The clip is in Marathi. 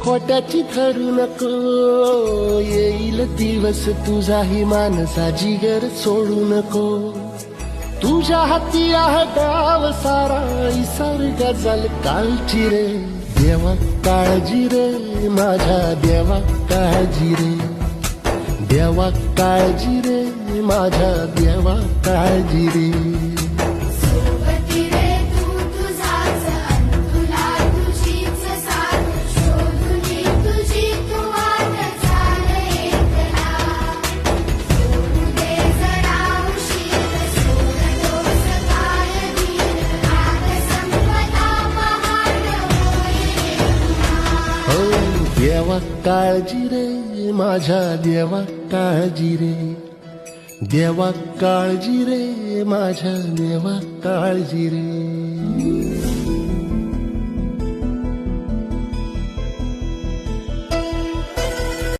खोट्याची धरू नको, येईल दिवस तुझाही मानसा जिगर सोडू नको. तुझ्या हाती आहे डाव सारा, इसर्ग जल कालची रे. देवा काळजी रे माझ्या देवा काळजी रे. देवा काळजी रे माझ्या देवा काळजी रे. देवा काळजी रे माझ्या देवा काळजी रे. देवा काळजी रे माझ्या देवा काळजी रे.